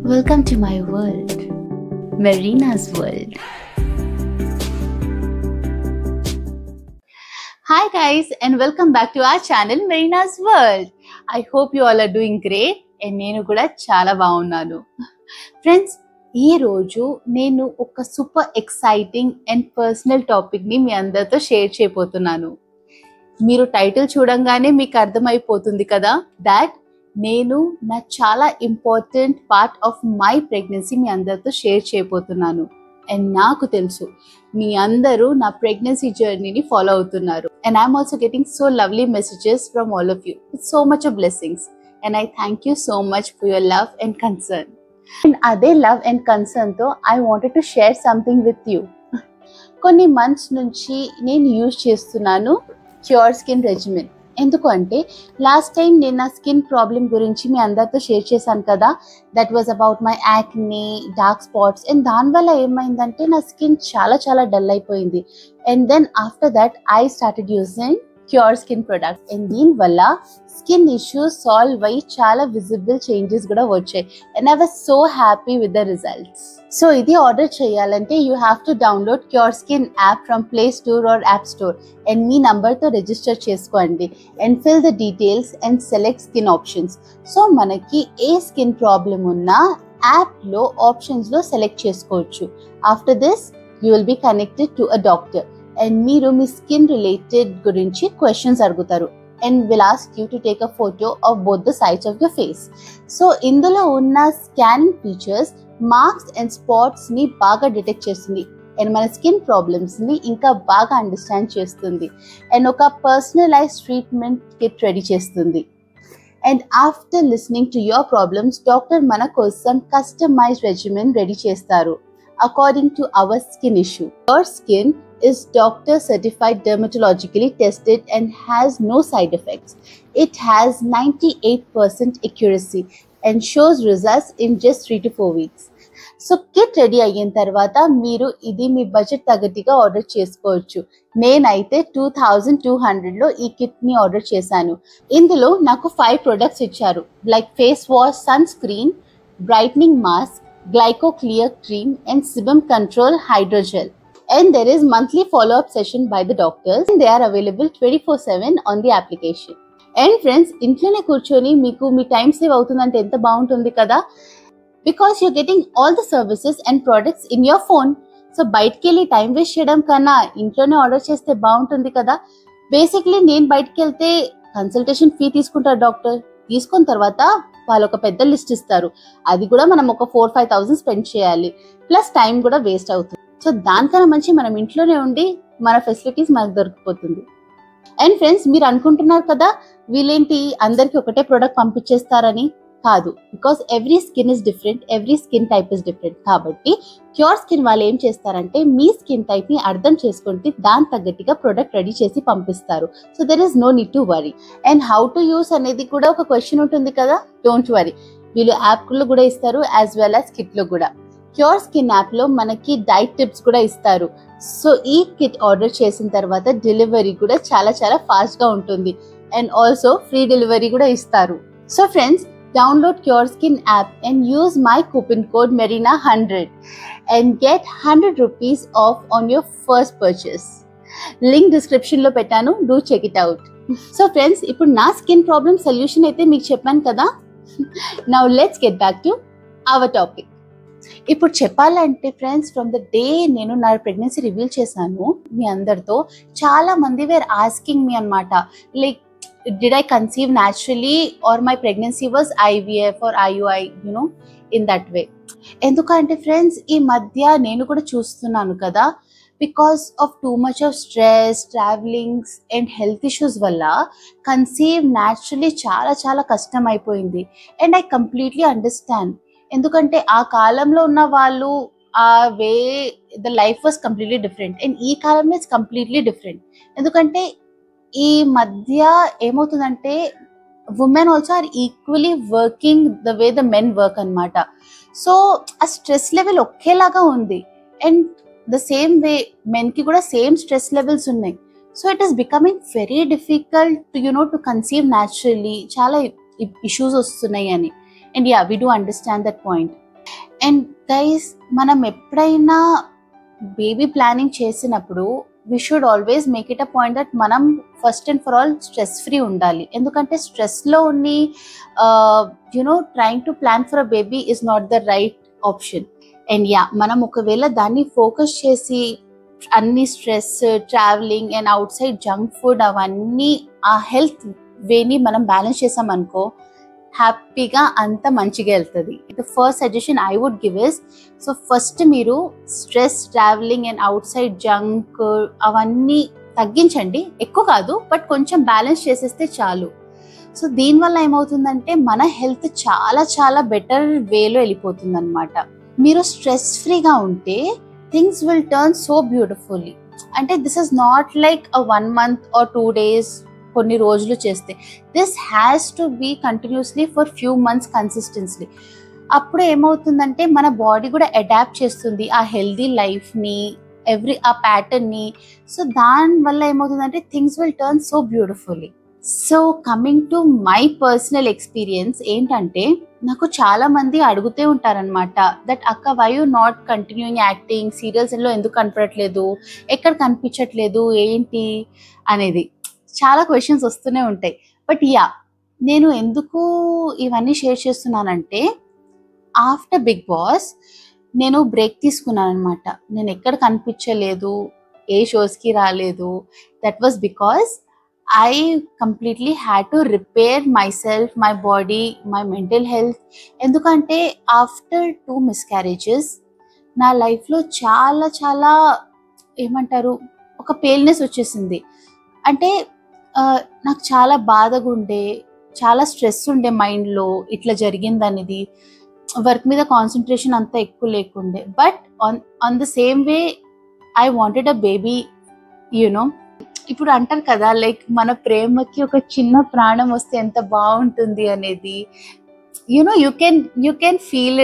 Welcome to my world, Marina's world. Hi guys, and welcome back to our channel Marina's world. I hope you all are doing great and నేను కూడా చాలా బాగున్నాను. Friends, ఈ రోజు నేను ఒక super exciting and personal topic ని మీ అందరితో షేర్ చేయబోతున్నాను. మీరు టైటిల్ చూడంగానే మీకు అర్థమైపోతుంది కదా that నేను నా చాలా important part of my pregnancy మీ అందరితో షేర్ చేయబోతున్నాను. అండ్ నాకు తెలుసు మీ అందరూ నా ప్రెగ్నెన్సీ జర్నీని ఫాలో అవుతున్నారు. And I'm also getting so lovely messages from all of you. It's so much of blessings and I thank you so much for your love and concern. And అదే love and కన్సర్న్తో I wanted to share something with you. కొన్ని months నుంచి నేను use చేస్తున్నాను cure skin regimen. ఎందుకు అంటే last time నేను నా స్కిన్ ప్రాబ్లం గురించి మీ అందరితో షేర్ చేశాను కదా. That was about my acne, dark spots. And దానివల్ల ఏమైందంటే నా స్కిన్ చాలా డల్ అయిపోయింది. And then after that I started using Cure Skin products. And దీనివల్ల స్కిన్ ఇష్యూస్ సాల్వ్ అయ్యి చాలా విజిబుల్ చేంజెస్ కూడా వచ్చాయి. And I was so happy with the results. So ఇది ఆర్డర్ చేయాలంటే you have to download cure skin app from Play Store or App Store. And మీ నంబర్తో register చేసుకోండి and fill the details and select skin options. So మనకి ఏ skin problem ఉన్నా యాప్లో ఆప్షన్స్లో select చేసుకోవచ్చు. After this you will be connected to a doctor and మీరు మీ skin related గురించి క్వశ్చన్స్ అడుగుతారు and will ask you to take a photo of both the sides of your face. So ఇందులో ఉన్న scanning features marks and spots ని బాగా detect చేస్తుంది and మన skin problems ని ఇంకా బాగా అండర్స్టాండ్ చేస్తుంది అండ్ ఒక పర్సనలైజ్డ్ ట్రీట్మెంట్ కిట్ రెడీ చేస్తుంది. And after listening to your problems doctor మన కోసం కస్టమైజ్డ్ రెజిమెన్ రెడీ చేస్తారు according to our skin issue. Your skin is doctor certified, dermatologically tested and has no side effects. It has 98% accuracy and shows results in just 3 to 4 weeks. So kit ready అయిన తర్వాత మీరు ఇది మీ budget తగ్గట్టుగా order చేసుకోవచ్చు. నేనైతే 2200లో ఈ కిట్ని order చేశాను. ఇందులో నాకు 5 ప్రొడక్ట్స్ ఇచ్చారు like face wash, sunscreen, brightening mask, glyco clear cream and sebum control hydrogel. And there is monthly follow-up session by the doctors and they are available 24/7 on the application. And friends, ఇంట్లోనే కూర్చొని మీకు మీ time save అవుతుందంటే ఎంత బాగుంటుంది కదా. Because you're getting all the services and products in your phone. So బయటికి వెళ్ళి time waste చేయడం కన్నా ఇంట్లోనే ఆర్డర్ చేస్తే బాగుంటుంది కదా. బేసిక్లీ నేను బయటికి వెళ్తే కన్సల్టేషన్ ఫీ తీసుకుంటారు డాక్టర్. తీసుకున్న తర్వాత వాళ్ళు ఒక పెద్ద లిస్ట్ ఇస్తారు. అది కూడా మనం ఒక 4-5,000 స్పెండ్ చేయాలి. ప్లస్ టైం కూడా వేస్ట్ అవుతుంది. సో దానికన్నా మంచి మనం ఇంట్లోనే ఉండి మన ఫెసిలిటీస్ మనకు దొరికిపోతుంది. అండ్ ఫ్రెండ్స్, మీరు అనుకుంటున్నారు కదా వీళ్ళేంటి అందరికి ఒకటే ప్రోడక్ట్ పంపించేస్తారని. కాదు, because every skin is different, every skin type is different. కాబట్టి క్యూర్ స్కిన్ వాళ్ళు ఏం చేస్తారంటే మీ స్కిన్ టైప్ ని అర్థం చేసుకుంటే దాని తగ్గట్టుగా ప్రోడక్ట్ రెడీ చేసి పంపిస్తారు. So there is no need to worry. And how to use అనేది కూడా ఒక క్వశ్చన్ ఉంటుంది కదా. డోంట్ వరీ, వీళ్ళు యాప్లో కూడా ఇస్తారు యాజ్ వెల్ యాజ్ కిట్లో కూడా. క్యూర్ స్కిన్ యాప్లో మనకి డైట్ టిప్స్ కూడా ఇస్తారు. సో ఈ కిట్ ఆర్డర్ చేసిన తర్వాత డెలివరీ కూడా చాలా ఫాస్ట్గా ఉంటుంది అండ్ ఆల్సో ఫ్రీ డెలివరీ కూడా ఇస్తారు. So friends, download cure skin app and use my coupon code MERINA100 and get 100 rupees off on your first purchase. Link డిస్క్రిప్షన్లో పెట్టాను, do check it out. So friends, ఇప్పుడు నా skin problem solution అయితే మీకు చెప్పాను కదా. Now let's get back to our topic. ఇప్పుడు చెప్పాలంటే ఫ్రెండ్స్, ఫ్రమ్ ద డే నేను నా ప్రెగ్నెన్సీ రివీల్ చేశాను మీ అందరితో, చాలా మంది వేర్ ఆస్కింగ్ మీ అనమాట like did I conceive naturally or my pregnancy was IVF or IUI, you know in that way. ఎందుకంటే ఫ్రెండ్స్, ఈ మధ్య నేను కూడా చూస్తున్నాను కదా, because of too much of stress, travelings and health issues వల్ల కన్సీవ్ న్యాచురలీ చాలా కష్టం అయిపోయింది. And I completely understand. ఎందుకంటే ఆ కాలంలో ఉన్న వాళ్ళు ఆ way the life was completely different and ఈ కాలంలో ఇట్స్ కంప్లీట్లీ డిఫరెంట్. ఎందుకంటే ఈ మధ్య ఏమవుతుందంటే women also are equally working the way the men work అనమాట. సో ఆ స్ట్రెస్ లెవెల్ ఒకేలాగా ఉంది అండ్ ద సేమ్ వే మెన్కి కూడా సేమ్ స్ట్రెస్ లెవెల్స్ ఉన్నాయి. So it is becoming very difficult to conceive naturally. చాలా ఇష్యూస్ వస్తున్నాయి అని. And yeah, we do understand that point. And guys, మనం ఎప్పుడైనా బేబీ ప్లానింగ్ చేసినప్పుడు we should always make it a point that మనం first and for all stress free ఉండాలి. ఎందుకంటే స్ట్రెస్లో ఉండి trying to plan for a baby is not the right option. And మనం ఒకవేళ దాన్ని ఫోకస్ చేసి అన్ని stress, traveling and outside junk food అవన్నీ ఆ హెల్త్ వేని మనం బ్యాలెన్స్ చేసామనుకో, హ్యాపీగా అంత మంచిగా వెళ్తుంది. The first suggestion I would give is, so first మీరు stress, traveling and outside junk అవన్నీ తగ్గించండి. ఎక్కువ కాదు, బట్ కొంచెం బ్యాలెన్స్ చేసేస్తే చాలు. సో దీనివల్ల ఏమవుతుందంటే మన హెల్త్ చాలా చాలా బెటర్ వేలో వెళ్ళిపోతుంది అనమాట. మీరు స్ట్రెస్ ఫ్రీగా ఉంటే things will turn so beautifully. అంటే this is not like a 1 month or 2 days కొన్ని రోజులు చేస్తే, this has to be continuously for few months consistently. అప్పుడు ఏమవుతుందంటే మన బాడీ కూడా అడాప్ట్ చేస్తుంది ఆ హెల్దీ లైఫ్ని, ఆ ప్యాటర్న్ని. సో దానివల్ల ఏమవుతుందంటే things will turn so beautifully. So coming to my personal experience ఏంటంటే, నాకు చాలా మంది అడుగుతూ ఉంటారనమాట దట్ అక్క, why you not continuing acting, సీరియల్స్లో ఎందుకు కనపడట్లేదు, ఎక్కడ కనిపించట్లేదు ఏంటి అనేది చాలా క్వశ్చన్స్ వస్తూనే ఉంటాయి. బట్ నేను ఎందుకు ఇవన్నీ షేర్ చేస్తున్నానంటే, ఆఫ్టర్ బిగ్ బాస్ నేను బ్రేక్ తీసుకున్నాను అనమాట. నేను ఎక్కడ కనిపించలేదు, ఏ షోస్కి రాలేదు. That was because I completely had to repair myself, my body, my mental health. ఎందుకంటే ఆఫ్టర్ 2 miscarriages నా లైఫ్లో చాలా చాలా ఏమంటారు, ఒక పేల్నెస్ వచ్చేసింది. అంటే నాకు చాలా బాధగా ఉండే, చాలా స్ట్రెస్ ఉండే మైండ్లో ఇట్లా జరిగిందనేది. వర్క్ మీద కాన్సన్ట్రేషన్ అంతా ఎక్కువ లేకుండే. But on the same way I wanted a baby. ఇప్పుడు అంటారు కదా, లైక్ మన ప్రేమకి ఒక చిన్న ప్రాణం వస్తే ఎంత బాగుంటుంది అనేది. యూ కెన్ ఫీల్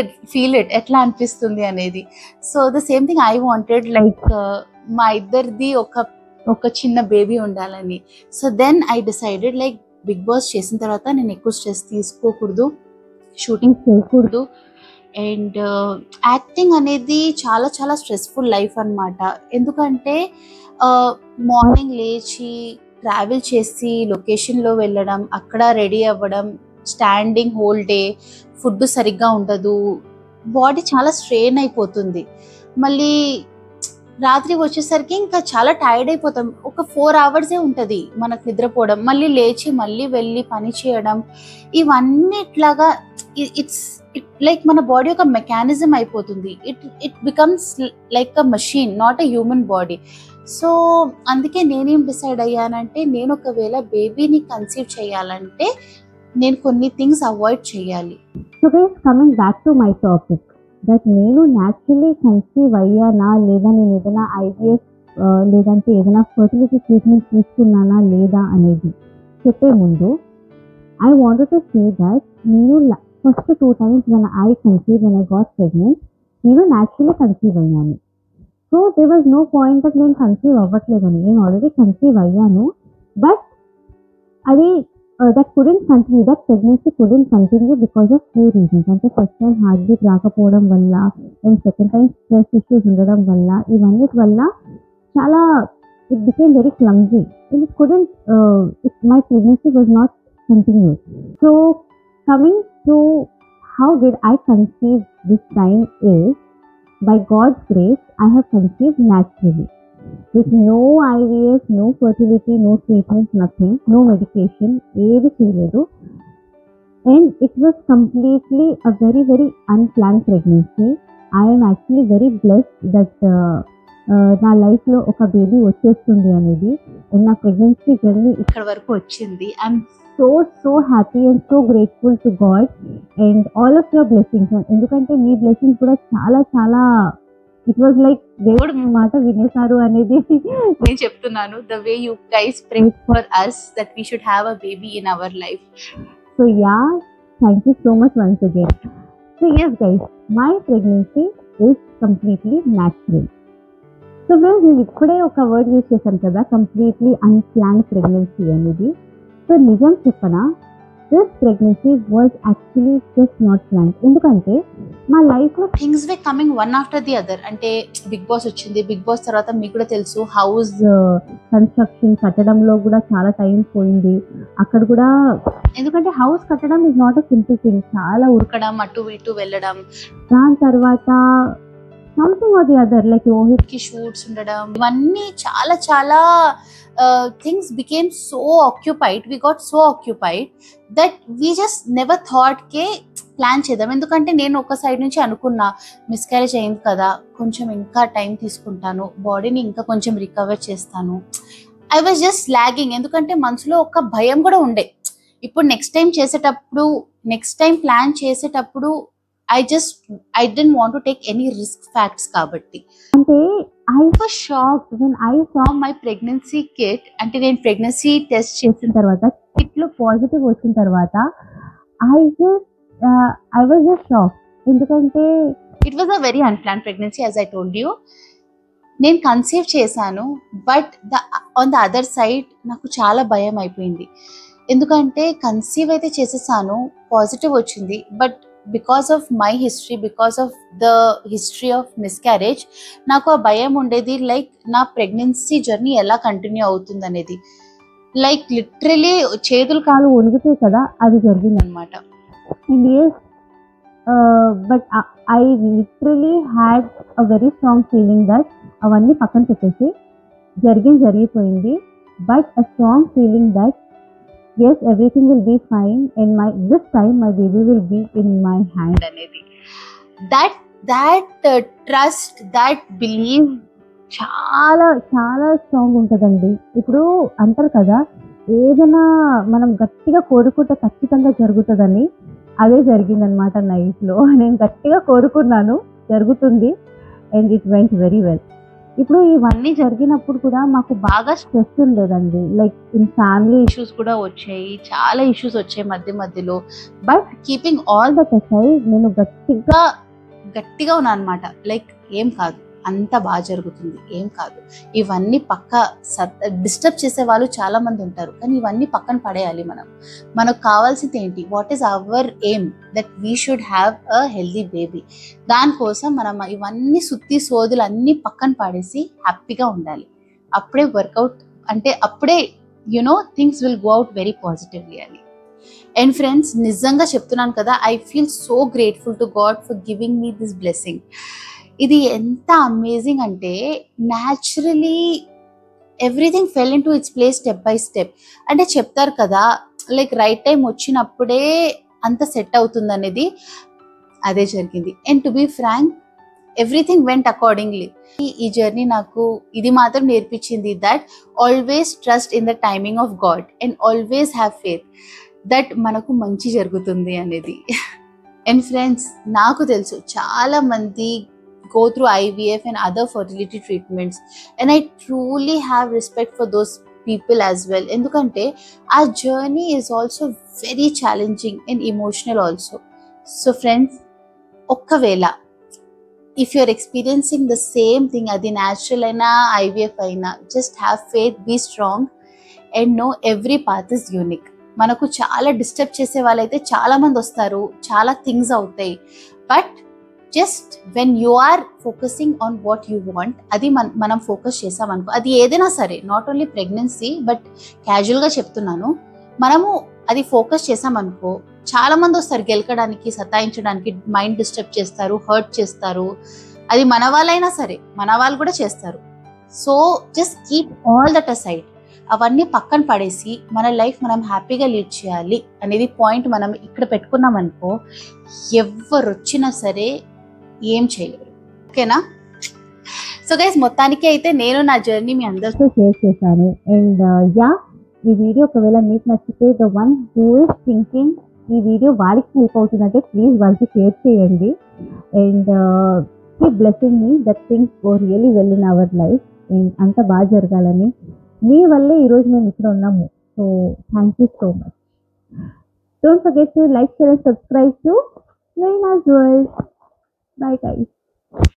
ఇట్ ఎట్లా అనిపిస్తుంది అనేది. So the same thing I wanted, like మా ఇద్దరిది ఒక చిన్న బేబీ ఉండాలని. So then I decided, like Bigg Boss చేసిన తర్వాత నేను ఎక్కువ స్ట్రెస్ తీసుకోకూడదు, షూటింగ్ చేయకూడదు. అండ్ యాక్టింగ్ అనేది చాలా చాలా స్ట్రెస్ఫుల్ లైఫ్ అనమాట. ఎందుకంటే మార్నింగ్ లేచి ట్రావెల్ చేసి లొకేషన్లో వెళ్ళడం, అక్కడ రెడీ అవ్వడం, స్టాండింగ్ హోల్ డే, ఫుడ్ సరిగ్గా ఉండదు, బాడీ చాలా స్ట్రెయిన్ అయిపోతుంది. మళ్ళీ రాత్రి వచ్చేసరికి ఇంకా చాలా టైర్డ్ అయిపోతాం. ఒక 4 hours ఉంటుంది మనకు నిద్రపోవడం, మళ్ళీ లేచి మళ్ళీ వెళ్ళి పని చేయడం, ఇవన్నీ ఇట్లాగా లైక్ మన బాడీ ఒక మెకానిజం అయిపోతుంది. It becomes like a machine, not a human body. So అందుకే నేనేం డిసైడ్ అయ్యానంటే, నేను ఒకవేళ బేబీని కన్సీవ్ చేయాలంటే నేను కొన్ని థింగ్స్ అవాయిడ్ చేయాలి. So guys, coming back to my topic, that నేను న్యాచురల్లీ కన్సీవ్ అయ్యానా లేదా, నేను ఏదైనా ఐవీఎఫ్ లేదంటే ఏదైనా ఫర్టిలిటీ ట్రీట్మెంట్ తీసుకున్నానా లేదా అనేది చెప్పే ముందు, I wanted to say that నేను first 2 times when I got pregnant, నేను న్యాచురల్లీ కన్సీవ్ అయ్యాను. So there was no point that నేను కన్సీవ్ అవ్వట్లేదని. నేను ఆల్రెడీ కన్సీవ్ అయ్యాను, బట్ అది that couldn't continue, that pregnancy couldn't continue because of 2 reasons. అంటే first time heart beat రాకపోవడం వల్ల, and second time stress issues ఉండడం వల్ల, ఇవన్నిటి వల్ల చాలా it became very clumsy and it couldn't, my pregnancy was not continue. So coming to how did I conceive this time is, by God's grace, I have conceived naturally with no IVF, no fertility, no treatment, nothing, no medication, ఏది చేయలేదు. And it was completely a very very unplanned pregnancy. I am actually very blessed that నా లైఫ్లో ఒక baby వచ్చేస్తుంది అనేది, and నా pregnancy journey ఇక్కడ వరకు వచ్చింది. I'm so happy and so grateful to God and all of your blessings. ఎందుకంటే మీ బ్లెస్సింగ్స్ కూడా చాలా చాలా, ఇట్ వాజ్ లైక్ దేవుడు మీ మాట వినేశారు అనేది నేను చెప్తున్నాను. The way you guys prayed for us that we should have a baby in our life. So yeah, thank you so much once again. So yes guys, my pregnancy is completely natural. So నేను ఇప్పుడే ఒక word use చేశాను కదా, completely unplanned pregnancy అనేది. So నిజం చెప్పనా, this pregnancy was actually just not plan. ఎందుకంటే మా లైఫ్లో things way coming one after the other. అంటే బిగ్ బాస్ వచ్చింది, బిగ్ బాస్ తర్వాత మీకు కూడా తెలుసు హౌస్ కన్స్ట్రక్షన్ కట్టడంలో కూడా చాలా టైం పోయింది. అక్కడ కూడా ఎందుకంటే హౌస్ కట్టడం is not a simple thing, చాలా ఉరకడం, అటు ఇటు వెళ్ళడం. దాని తర్వాత something or the other like Rohit కి షూట్స్ ఉండడం, ఇవన్నీ చాలా చాలా things became so occupied, we got so occupied that we just never thought కే ప్లాన్ చేద్దాం. ఎందుకంటే నేను ఒక సైడ్ నుంచి అనుకున్నా మిస్క్యారేజ్ అయింది కదా, కొంచెం ఇంకా టైం తీసుకుంటాను, బాడీని ఇంకా కొంచెం రికవర్ చేస్తాను. I was just lagging. ఎందుకంటే మనసులో ఒక భయం కూడా ఉండే. ఇప్పుడు నెక్స్ట్ టైం ప్లాన్ చేసేటప్పుడు I didn't want to take any risk facts కాబట్టి. అంటే I was shocked when I saw my pregnancy kit. అంటే నేను ప్రెగ్నెన్సీ టెస్ట్ చేసిన తర్వాత కిట్లో పాజిటివ్ వచ్చిన తర్వాత I was just shocked. ఎందుకంటే it was a very unplanned pregnancy as I told you. నేను కన్సీవ్ చేశాను, but on the other side నాకు చాలా భయం అయిపోయింది. ఎందుకంటే కన్సీవ్ అయితే చేసేసాను, పాజిటివ్ వచ్చింది, but because of my history, because of the history of miscarriage నాకు ఆ భయం ఉండేది. లైక్ నా ప్రెగ్నెన్సీ జర్నీ ఎలా కంటిన్యూ అవుతుంది అనేది. లైక్ లిటరలీ చేతులు కాలు వణుకుతాయి కదా, అది జరిగింది అనమాట. But I literally had a very strong feeling that అవన్నీ పక్కన పెట్టేసి జరిగిపోయింది. But a strong feeling that yes, everything will be fine and this time my baby will be in my hand అనేది. that trust, that belief చాలా చాలా strong ఉంటుందండి. ఇప్పుడు అంటారు కదా, ఏదైనా మనం గట్టిగా కోరుకుంటే ఖచ్చితంగా జరుగుతుందని. అదే జరిగిందనమాట లైఫ్లో. నేను గట్టిగా కోరుకున్నాను, జరుగుతుంది, and it went very well. ఇప్పుడు ఇవన్నీ జరిగినప్పుడు కూడా మాకు బాగా స్ట్రెస్ ఉండేదండి. లైక్ ఇన్ ఫ్యామిలీ ఇష్యూస్ కూడా వచ్చాయి, చాలా ఇష్యూస్ వచ్చాయి మధ్యలో. But keeping all that aside నేను గట్టిగా ఉన్నాను అనమాట. లైక్ ఏం కాదు, అంత బాగా జరుగుతుంది, ఏం కాదు. ఇవన్నీ డిస్టర్బ్ చేసే వాళ్ళు చాలా మంది ఉంటారు, కానీ ఇవన్నీ పక్కన పడేయాలి. మనకు కావాల్సింది ఏంటి? What is our aim? That we should have a healthy baby. దానికోసం మనం ఇవన్నీ సోదులు అన్నీ పక్కన పడేసి హ్యాపీగా ఉండాలి. అప్పుడే వర్కౌట్, అంటే అప్పుడే things will go out very positively అని. అండ్ ఫ్రెండ్స్, నిజంగా చెప్తున్నాను కదా, I feel so grateful to God for giving me this blessing. ఇది ఎంత అమేజింగ్ అంటే, naturally everything fell in to its place step by step. అంటే చెప్తారు కదా, లైక్ రైట్ టైం వచ్చినప్పుడే అంత సెట్ అవుతుంది అనేది. అదే జరిగింది. And to be frank, everything went accordingly. ఈ జర్నీ నాకు ఇది మాత్రం నేర్పించింది, that always trust in the timing of God and always have faith that మనకు మంచి జరుగుతుంది అనేది. అండ్ ఫ్రెండ్స్, నాకు తెలుసు చాలా మంది go through IVF and other fertility treatments, and I truly have respect for those people as well. Endukante our journey is also very challenging and emotional also. So friends, okkavela if you're experiencing the same thing, adi natural aina IVF aina, just have faith, be strong and know every path is unique. మనకు చాలా disturb చేసే వాళ్ళైతే చాలా మంది వస్తారు, చాలా things అవుతాయి. But just when you are focusing on what you want, అది మనం ఫోకస్ చేసామనుకో, అది ఏదైనా సరే, నాట్ ఓన్లీ ప్రెగ్నెన్సీ, బట్ క్యాజువల్గా చెప్తున్నాను, మనము అది ఫోకస్ చేసామనుకో, చాలా మంది వస్తారు గెలకడానికి, సతాయించడానికి, మైండ్ డిస్టర్బ్ చేస్తారు, హర్ట్ చేస్తారు. అది మన వాళ్ళైనా సరే, మన వాళ్ళు కూడా చేస్తారు. So just keep all that aside. అవన్నీ పక్కన పడేసి మన లైఫ్ మనం హ్యాపీగా లీడ్ చేయాలి అనేది పాయింట్ మనం ఇక్కడ పెట్టుకున్నాం అనుకో, ఎవరు వచ్చినా సరే ఏం చేయలేరు. ఓకేనా? సో గైస్, మొత్తానికి అయితే నేను నా జర్నీ మీ అందరితో షేర్ చేశాను. అండ్ ఈ వీడియో ఒకవేళ మీకు నచ్చితే, the one who is thinking ఈ వీడియో వాళ్ళకి హెల్ప్ అవుతుందంటే ప్లీజ్ వాళ్ళకి షేర్ చేయండి. And keep blessing me that things go really well in our life. And అంత బాగా జరగాలని, మీ వల్లే ఈరోజు మేము ఇక్కడ ఉన్నాము. So thank you so much. Don't forget to like, share and subscribe to Marina's World. Bye guys.